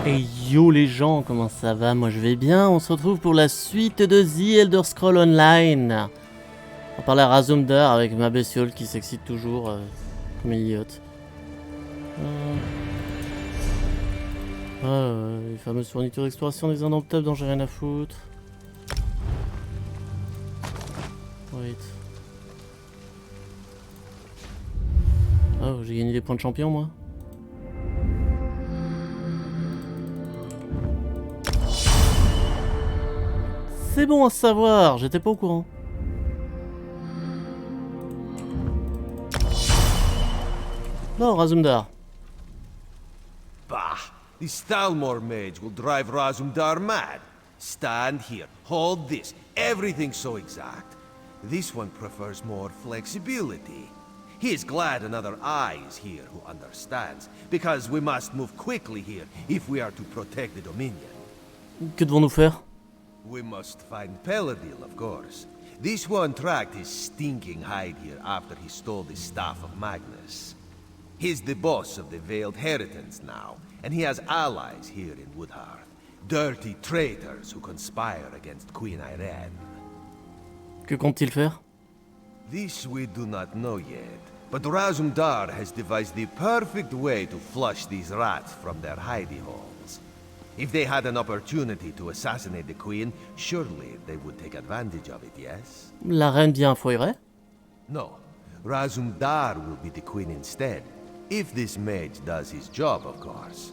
Et yo les gens, comment ça va? Moi je vais bien, on se retrouve pour la suite de The Elder Scrolls Online. On va parler à Razumdar avec ma bestiole qui s'excite toujours comme une idiote. Les fameuses fournitures d'exploration des indomptables dont j'ai rien à foutre. Wait. Oh, j'ai gagné des points de champion moi. C'est bon à savoir, j'étais pas au courant. Bon, Razumdar. Bah, the Stalmor mage will drive Razumdar mad. Stand here, hold this, everything's so exact. This one prefers more flexibility. He is glad another eye is here who understands, because we must move quickly here if we are to protect the Dominion. Que devons-nous faire? We must find Peladil, of course. This one tracked his stinking hide here after he stole the Staff of Magnus. He's the boss of the Veiled Heritance now, and he has allies here in Woodhearth. Dirty traitors who conspire against Queen Irene. Que compte-t-il faire? This we do not know yet, but Razumdar has devised the perfect way to flush these rats from their hidey holes. If they had an opportunity to assassinate the Queen, surely they would take advantage of it, yes? La reine bien foirait? No, Razumdar will be the Queen instead. If this mage does his job, of course.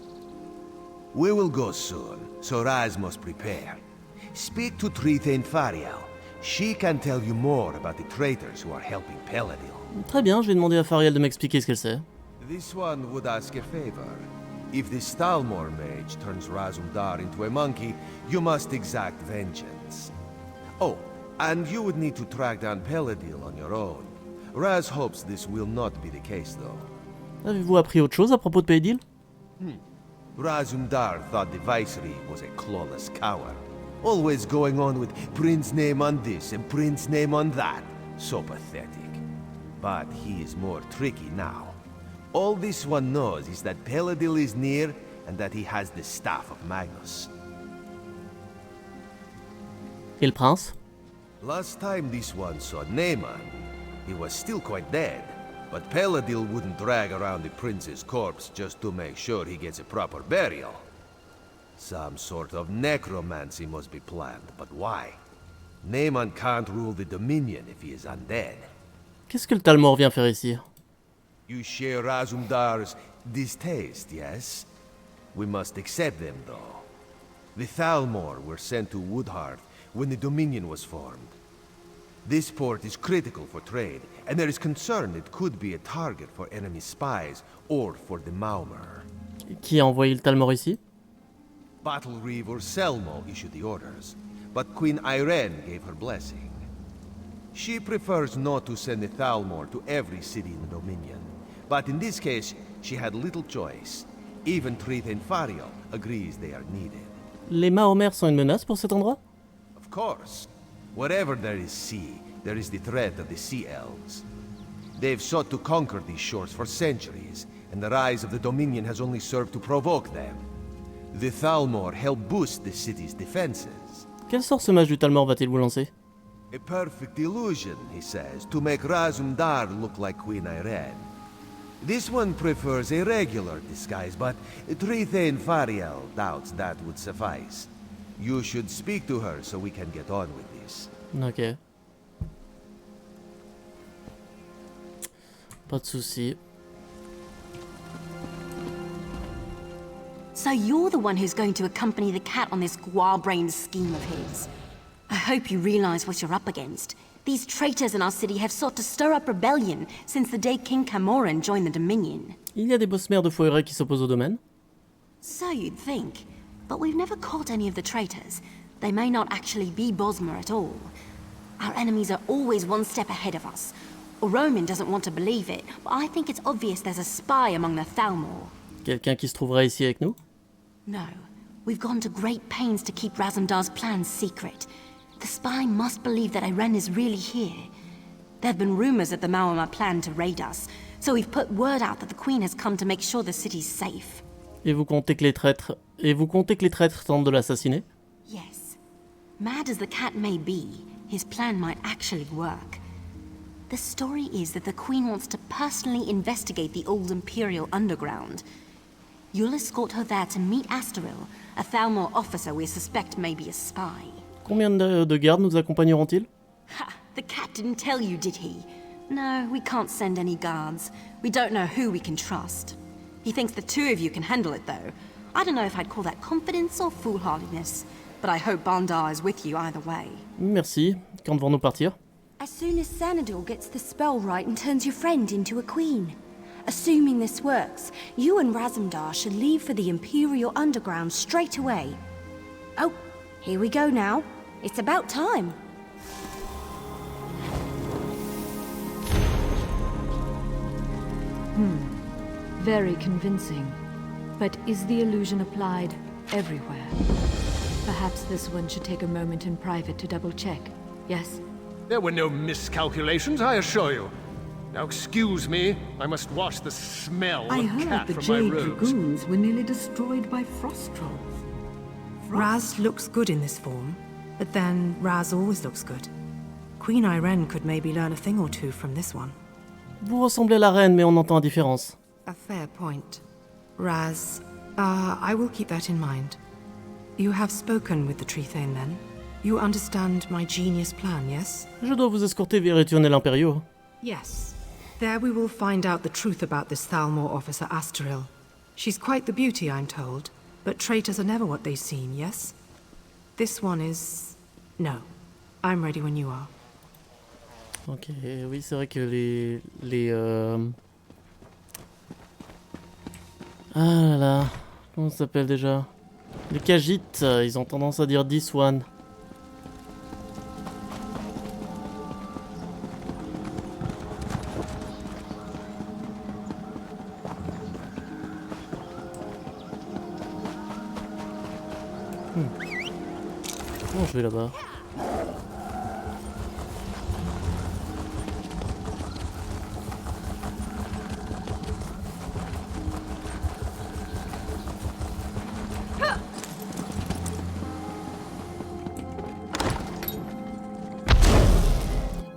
We will go soon, so Raz must prepare. Speak to Trithane Fariel. She can tell you more about the traitors who are helping Peladil. Très bien, je vais demander à Fariel de m'expliquer ce qu'elle sait. This one would ask a favor. If the Stalmor mage turns Razumdar into a monkey, you must exact vengeance. Oh, and you would need to track down Peladil on your own. Raz hopes this will not be the case, though. Avez-vous appris autre chose à propos de Peladil? Razumdar thought the Viceroy was a clawless coward. Always going on with Prince name on this and Prince name on that. So pathetic. But he is more tricky now. All this one knows is that Peladil is near and that he has the Staff of Magnus. Et le prince? Last time this one saw Naaman, he was still quite dead. But Peladil wouldn't drag around the prince's corpse just to make sure he gets a proper burial. Some sort of necromancy must be planned, but why? Naaman can't rule the Dominion if he is undead. Qu'est-ce que le Talmor vient faire ici? You share Razumdar's distaste, yes? We must accept them, though. The Thalmor were sent to Woodhearth when the Dominion was formed. This port is critical for trade, and there is concern it could be a target for enemy spies or for the Maumur. Qui a envoyé le Talmor ici? Battle Reeve or Selmo issued the orders, but Queen Irene gave her blessing. She prefers not to send the Thalmor to every city in the Dominion, but in this case, she had little choice. Even Trithane Fariel agrees they are needed. Les Mahomer sont une menace pour cet endroit? Of course. Wherever there is sea, there is the threat of the Sea Elves. They've sought to conquer these shores for centuries, and the rise of the Dominion has only served to provoke them. The Thalmor help boost the city's defenses. Quel sort ce mage du Talmor va-t-il vous lancer? A perfect illusion, he says, to make Razumdar look like Queen Irene. This one prefers a regular disguise, but Trithane Fariel doubts that would suffice. You should speak to her so we can get on with this. Ok. Pas de soucis. So you're the one who's going to accompany the cat on this guar-brained scheme of his. I hope you realize what you're up against. These traitors in our city have sought to stir up rebellion since the day King Camoran joined the Dominion. Il y a des boss-mères de Foyre qui s'opposent au domaine? So you'd think. But we've never caught any of the traitors. They may not actually be Bosmer at all. Our enemies are always one step ahead of us. Roman doesn't want to believe it, but I think it's obvious there's a spy among the Thalmor. Quelqu'un qui se trouverait ici avec nous? No. We've gone to great pains to keep Razumdar's plans secret. The spy must believe that Irene is really here. There have been rumors that the Maumar plan to raid us, so we've put word out that the Queen has come to make sure the city's safe. Et vous comptez que les traîtres tentent de l'assassiner? Yes. Mad as the cat may be, his plan might actually work. The story is that the Queen wants to personally investigate the old Imperial underground. You'll escort her there to meet Astaril, a Thalmor officer we suspect may be a spy. Combien de gardes nous accompagneront-ils? Ha! The cat didn't tell you, did he? No, we can't send any guards. We don't know who we can trust. He thinks the two of you can handle it, though. I don't know if I'd call that confidence or foolhardiness, but I hope Bandar is with you either way. Merci. Quand devons-nous partir? As soon as Xanadu gets the spell right and turns your friend into a queen. Assuming this works, you and Razumdar should leave for the Imperial Underground straight away. Oh, here we go now. It's about time. Very convincing. But is the illusion applied everywhere? Perhaps this one should take a moment in private to double-check, yes? There were no miscalculations, I assure you. Now excuse me, I must wash the smell I of heard cat the from Jade my robes. Dragoons were nearly destroyed by frost trolls. Raz looks good in this form, but then Raz always looks good. Queen Irene could maybe learn a thing or two from this one. Vous ressemblez à la reine, mais on entend la différence. A fair point. Raz, I will keep that in mind. You have spoken with the Tree Thane then? You understand my genius plan, yes? Je dois vous escorter vers Éternel Imperio. Yes. There we will find out the truth about this Thalmor officer Astaril. She's quite the beauty, I'm told, but traitors are never what they seem, yes? This one is... No. I'm ready when you are. Ok, oui, c'est vrai que Ah là là, comment ça s'appelle déjà? Les Khajiits, ils ont tendance à dire this one. Comment je vais là-bas?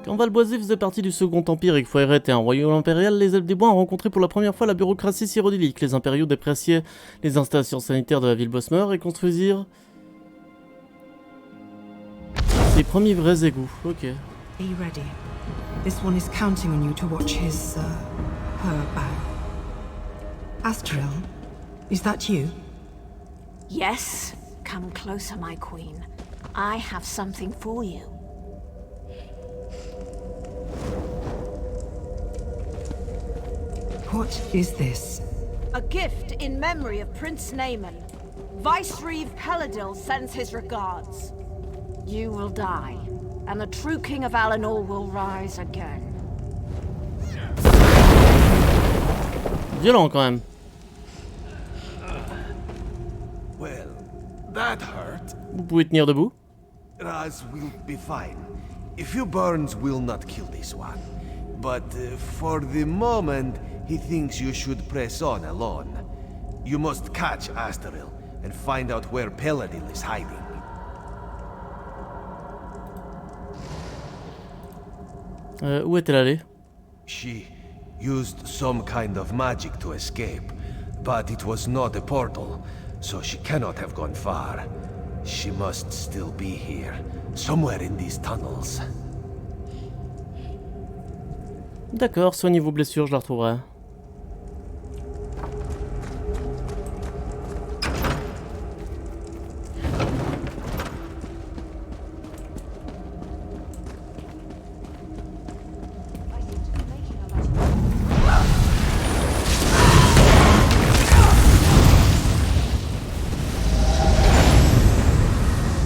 Quand Valboisé faisait partie du Second Empire et que Foyret était un royaume impérial, les Elfes des Bois ont rencontré pour la première fois la bureaucratie cyrodiilique. Les impériaux dépréciaient les installations sanitaires de la ville Bosmer et construisirent les premiers vrais égouts. Ok. Are you ready? This one is counting on you to watch her bow. Astaril, is that you? Yes. Come closer, my queen. I have something for you. What is this? A gift in memory of Prince Naaman. Vice-Reeve Peladil sends his regards. You will die, and the true king of Alinor will rise again. Violent quand même. Well, that hurt. Vous pouvez tenir debout. Raz will be fine. A few burns will not kill this one. But for the moment, he thinks you should press on alone. You must catch Astaril and find out where Peladil is hiding. Où est-elle allée? She used some kind of magic to escape, but it was not a portal, so she cannot have gone far. She must still be here, somewhere in these tunnels. D'accord, soignez vos blessures, je la retrouverai.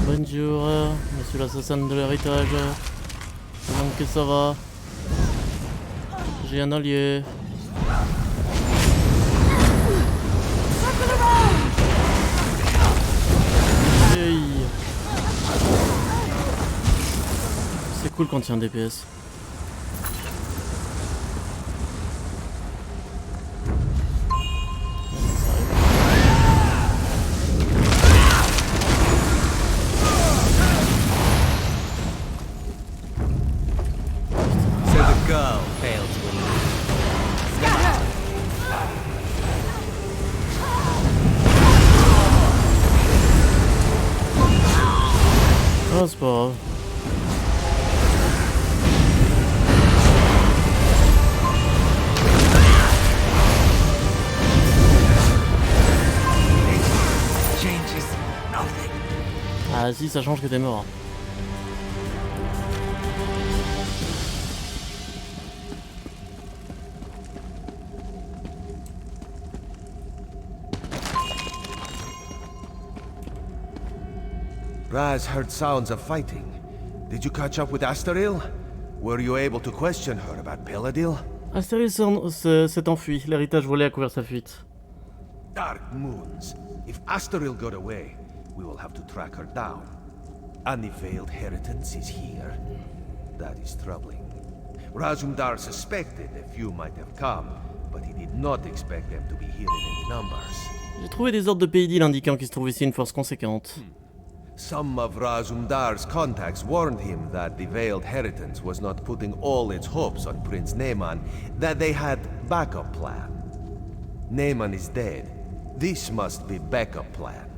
Bonjour, monsieur l'assassin de l'héritage. Comment que ça va? J'ai un allié. Hey. C'est cool quand il y a un DPS. Ah, c'est pas grave. Ah si, ça change que t'es mort. Raz heard sounds of fighting. Did you catch up with Astaril? Were you able to question her about Peladil? Astéril s'est enfui. L'héritage volé a couvert sa fuite. Dark moons. If Astaril got away, we will have to track her down. And the veiled inheritance is here. That is troubling. Razumdar suspected a few might have come, but he did not expect them to be here in any numbers. J'ai trouvé des ordres de Pays indiquant qu'il se trouve ici une force conséquente. Some of Razumdar's contacts warned him that the veiled inheritance was not putting all its hopes on Prince Naaman, that they had backup plan. Naaman is dead. This must be backup plan.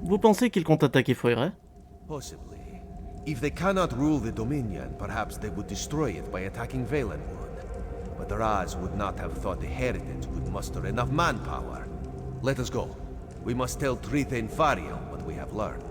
Vous pensez qu'il compte attaquer Foyret? Possibly. If they cannot rule the Dominion, perhaps they would destroy it by attacking Valenwood. But the Raz would not have thought the Heritage could muster enough manpower. Let us go. We must tell Tritha and Fariel what we have learned.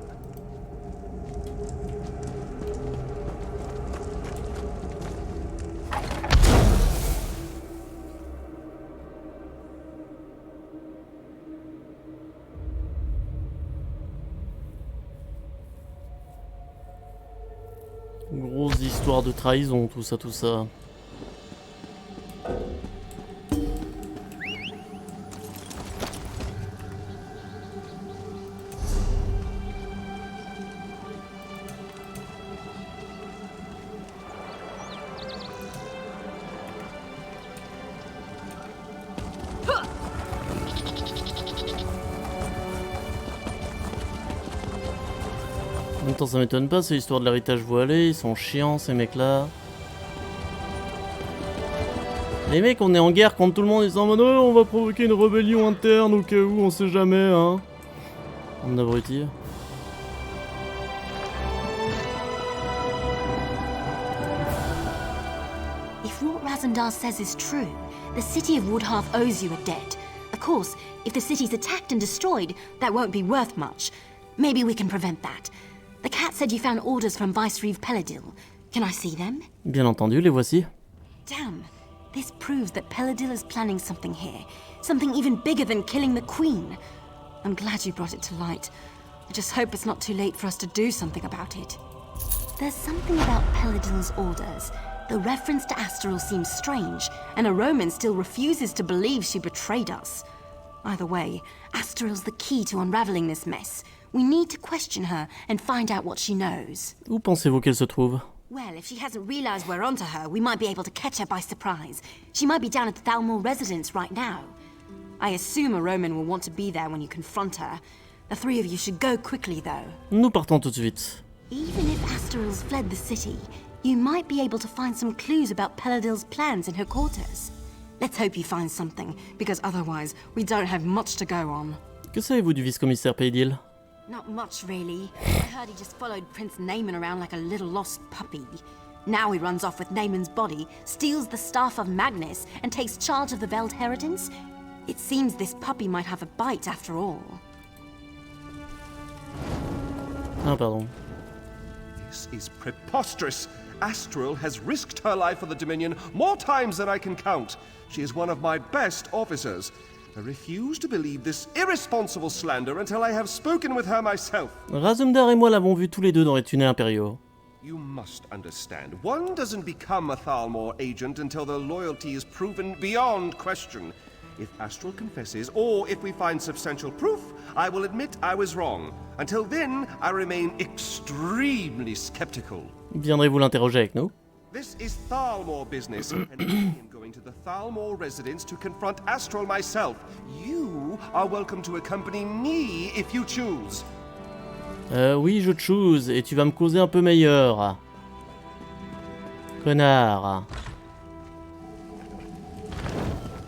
Grosse histoire de trahison, tout ça, tout ça. En même temps, ça m'étonne pas, c'est l'histoire de l'héritage voilé, ils sont chiants ces mecs-là. Les mecs, on est en guerre contre tout le monde, ils sont en mode oh, on va provoquer une rébellion interne au cas où, on sait jamais, hein. On abrutit. If what Razumdar says is true, the city of Woodhearth owes you a debt. Of course, if the city's attacked and destroyed, that won't be worth much. Maybe we can prevent that. The cat said you found orders from Vicereeve Peladil. Can I see them? Bien entendu, les voici. Damn. This proves that Peladil is planning something here. Something even bigger than killing the Queen. I'm glad you brought it to light. I just hope it's not too late for us to do something about it. There's something about Peladil's orders. The reference to Astaril seems strange, and a Roman still refuses to believe she betrayed us. Either way, Astaril's the key to unraveling this mess. We need to question her and find out what she knows. Où pensez-vous qu'elle se trouve? Well, if she hasn't realized we're onto her, we might be able to catch her by surprise. She might be down at the Thalmor residence right now. I assume a Roman will want to be there when you confront her. The three of you should go quickly, though. Nous partons tout de suite. Even if Astaril's fled the city, you might be able to find some clues about Peladil's plans in her quarters. Let's hope you find something, because otherwise, we don't have much to go on. Que savez-vous du vice-commissaire Paydil? Not much, really. I heard he just followed Prince Naaman around like a little lost puppy. Now he runs off with Naaman's body, steals the Staff of Magnus, and takes charge of the Veld Inheritance. It seems this puppy might have a bite after all. Ah, pardon. This is preposterous. Astral has risked her life for the Dominion more times than I can count. She is one of my best officers. I refuse to believe this irresponsible slander until I have spoken with her myself. Razumdar et moi l'avons vu tous les deux dans les tunnels impériaux. You must understand, one doesn't become a Thalmor agent until their loyalty is proven beyond question. If Astral confesses, or if we find substantial proof, I will admit I was wrong. Until then, I remain extremely skeptical. Viendrez-vous l'interroger avec nous? This is Thalmor business, and I am going to the Thalmor residence to confront Astral myself. You are welcome to accompany me if you choose. Oui, je choose, et tu vas me causer un peu meilleur. Connard.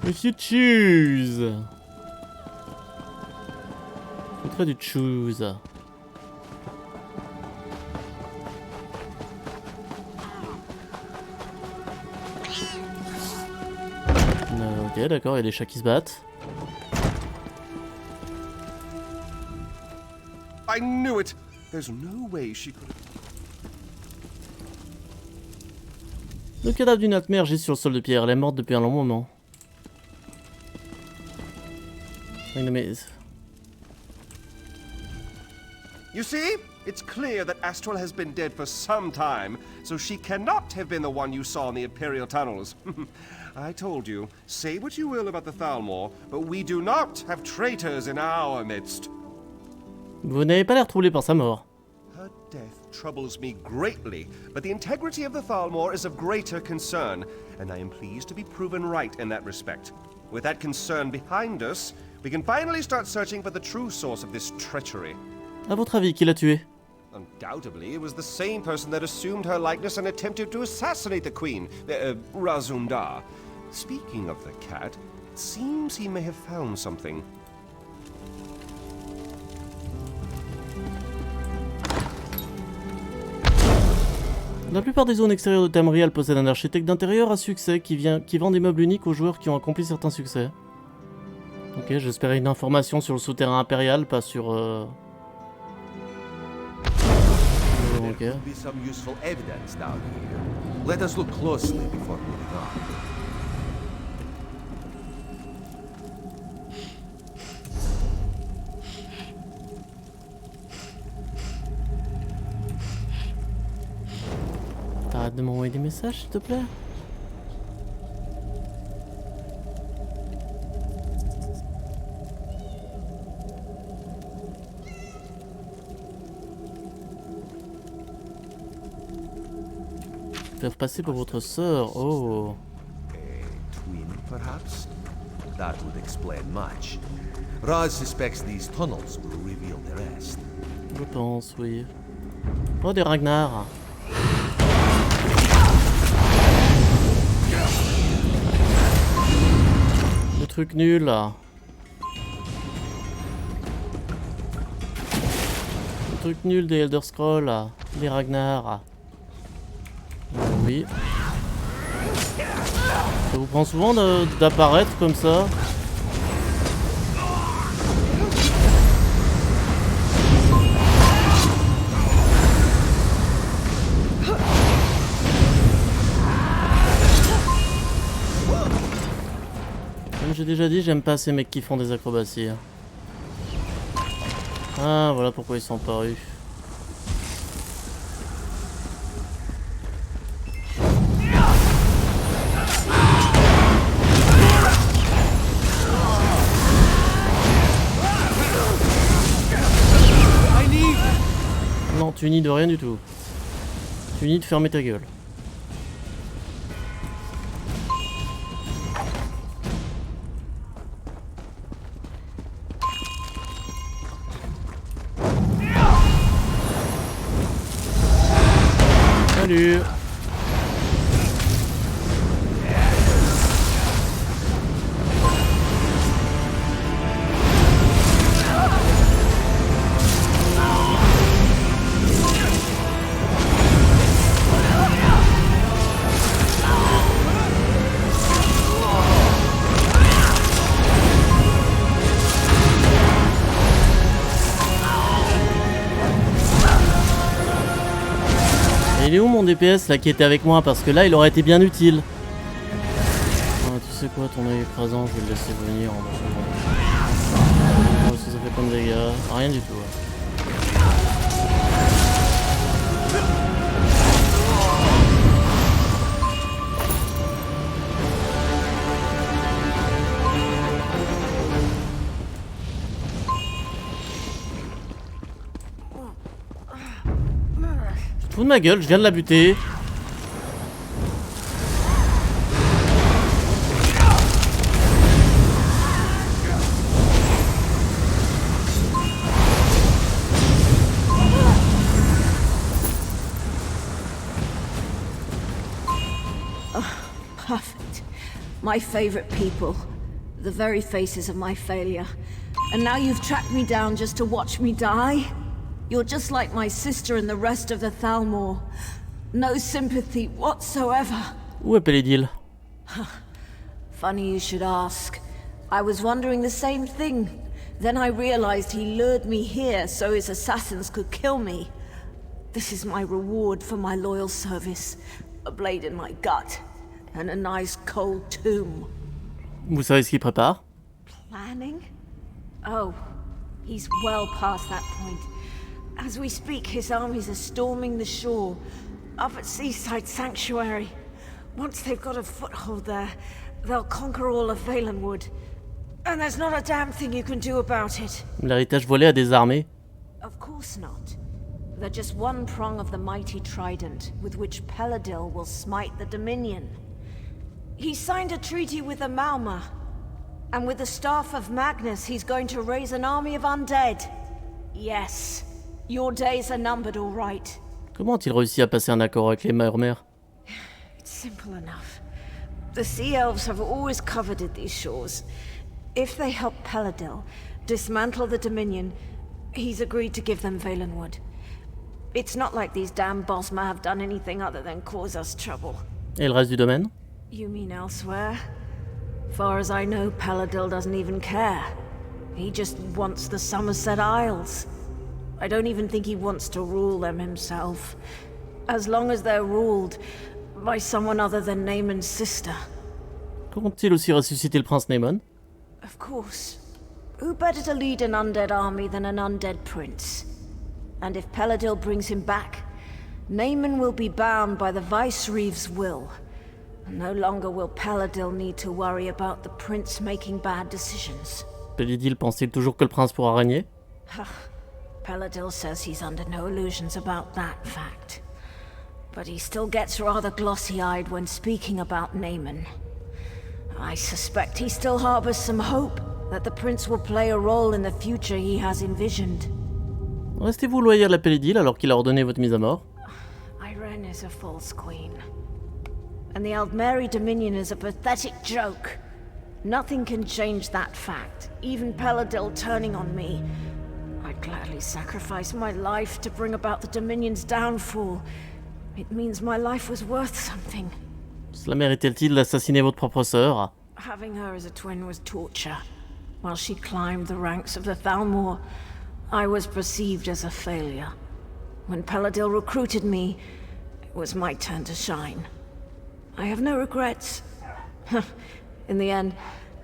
If you choose. Faudrait du choose. Ok, d'accord, il y a des chats qui se battent. I knew it! There's no way she could have... Le cadavre d'une nightmare gît sur le sol de pierre. Elle est morte depuis un long moment. Mais... You see? It's clear that Astral has been dead for some time, so she cannot have been the one you saw in the Imperial tunnels. I told you, say what you will about the Thalmor, but we do not have traitors in our midst. Vous n'avez pas l'air troublé par sa mort. Her death troubles me greatly, but the integrity of the Thalmor is of greater concern, and I am pleased to be proven right in that respect. With that concern behind us, we can finally start searching for the true source of this treachery. À votre avis, qui l'a tué? Undoubtedly, it was the same person that assumed her likeness and attempted to assassinate the queen, Razumdar. Speaking of the cat, it seems he may have found something. La plupart des zones extérieures de Tamriel possèdent un architecte d'intérieur à succès qui vend des meubles uniques aux joueurs qui ont accompli certains succès. Ok, j'espérais une information sur le souterrain impérial, pas sur... Ok. There could be some useful evidence down here. Let us look closely before moving on. T'arrêtes de m'envoyer des messages, s'il te plaît? Faire passer pour votre sœur, oh. A twin, perhaps? That would explain much. Raz suspects these tunnels will reveal the rest. Je pense, oui. Oh, des Ragnar. Le truc nul, là. Le truc nul des Elder Scrolls, là. Les Ragnar. Oui. Ça vous prend souvent d'apparaître comme ça? Comme j'ai déjà dit, j'aime pas ces mecs qui font des acrobaties. Ah, voilà pourquoi ils sont apparus. Non, tu nies de rien du tout. Tu nies de fermer ta gueule. Salut. Il est où mon DPS là qui était avec moi? Parce que là il aurait été bien utile. Ah, tu sais quoi, ton œil écrasant, je vais le laisser venir en bas. Ça fait comme des dégâts. Rien du tout. De ma gueule, je viens de la buter. Perfect. My favorite people. The very faces of my failure. And now you've tracked me down just to watch me die? You're just like my sister and the rest of the Thalmor. No sympathy whatsoever. Où est Pélédil? Funny you should ask. I was wondering the same thing. Then I realized he lured me here so his assassins could kill me. This is my reward for my loyal service. A blade in my gut, and a nice cold tomb. Vous savez ce qu'il prépare? Planning? Oh, he's well past that point. As we speak, his armies are storming the shore, up at Seaside Sanctuary. Once they've got a foothold there, they'll conquer all of Valenwood. And there's not a damn thing you can do about it. L'héritage volé à des armées? Of course not. They're just one prong of the mighty trident with which Peladil will smite the Dominion. He signed a treaty with the Malma, and with the staff of Magnus he's going to raise an army of undead. Yes, your days are numbered all right. Comment a-t-il réussi à passer un accord avec les murmures? It's simple enough. The Sea Elves have always coveted these shores. If they help Peladil dismantle the Dominion, he's agreed to give them Valenwood. It's not like these damn Bosma have done anything other than cause us trouble. Et le reste du domaine? You mean elsewhere? Far as I know, Peladil doesn't even care. He just wants the Somerset Isles. I don't even think he wants to rule them himself. As long as they're ruled by someone other than Naaman's sister. Compte-t-il aussi ressusciter le prince Naaman? Of course. Who better to lead an undead army than an undead prince? And if Peladil brings him back, Naaman will be bound by the Vicereeve's will. No longer will Peladil need to worry about the prince making bad decisions. Peladil pense-t-il toujours que le prince pourra régner? Peladil says he's under no illusions about that fact. But he still gets rather glossy-eyed when speaking about Naaman. I suspect he still harbors some hope that the prince will play a role in the future he has envisioned. Restez-vous loyal à Peladil alors qu'il a ordonné votre mise à mort? Irene is a false queen. And the Aldmeri Dominion is a pathetic joke. Nothing can change that fact, even Peladil turning on me. I'd gladly sacrifice my life to bring about the Dominion's downfall. It means my life was worth something. Cela méritait-il d'assassiner votre propre sœur? Having her as a twin was torture. While she climbed the ranks of the Thalmor, I was perceived as a failure. When Peladil recruited me, it was my turn to shine. I have no regrets. In the end,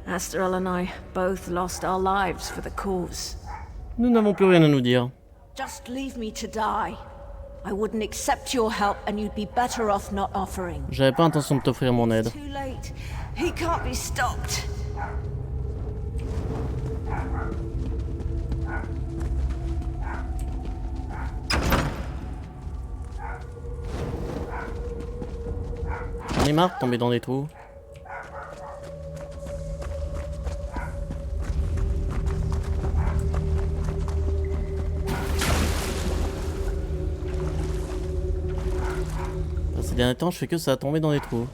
Asterel and I both lost our lives for the cause. Nous n'avons plus rien à nous dire. Just leave me to die. I wouldn't accept your help and you'd be better off not offering. J'avais pas intention de t'offrir mon aide. Too late. He can't be stopped. J'en ai marre de tomber dans des trous. Ces derniers temps, je fais que ça a tombé dans des trous.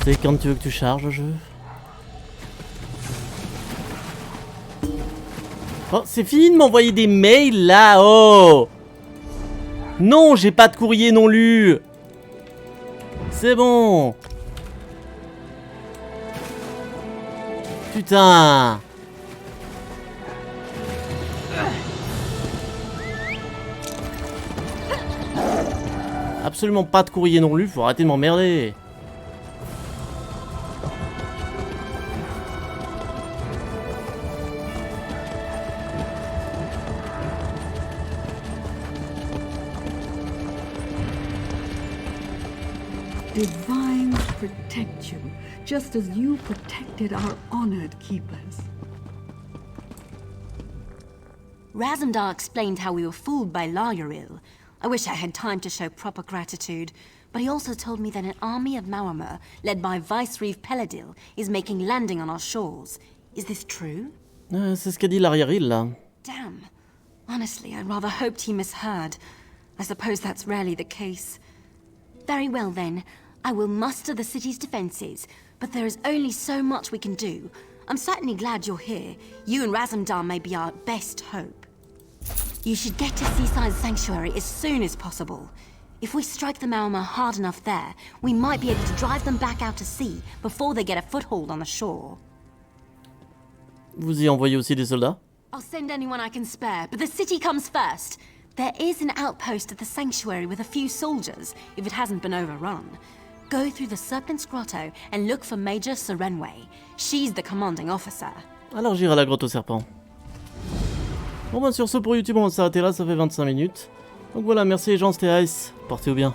C'est quand tu veux que tu charges le jeu? Oh, c'est fini de m'envoyer des mails là, oh! Non, j'ai pas de courrier non lu! C'est bon! Putain! Absolument pas de courrier non lu, faut arrêter de m'emmerder! Divines protect you, just as you protected our honored keepers. Razumdar explained how we were fooled by Lauril. I wish I had time to show proper gratitude, but he also told me that an army of Maramur, led by Vicereeve Peladil, is making landing on our shores. Is this true? C'est ce qu'a dit l'arrière-île là. Damn. Honestly, I rather hoped he misheard. I suppose that's rarely the case. Very well then. I will muster the city's defenses, but there is only so much we can do. I'm certainly glad you're here. You and Razumdar may be our best hope. You should get to Seaside Sanctuary as soon as possible. If we strike the Maormer hard enough there, we might be able to drive them back out to sea before they get a foothold on the shore. Vous y envoyez aussi des soldats? I'll send anyone I can spare, but the city comes first. There is an outpost at the sanctuary with a few soldiers, if it hasn't been overrun. Go through the Serpent's Grotto and look for Major Serenway. She's the commanding officer. Alors j'irai à la grotte au serpent. Bon bah sur ce pour YouTube on va s'arrêter là, ça fait 25 minutes. Donc voilà, merci les gens, c'était Ice, portez-vous bien.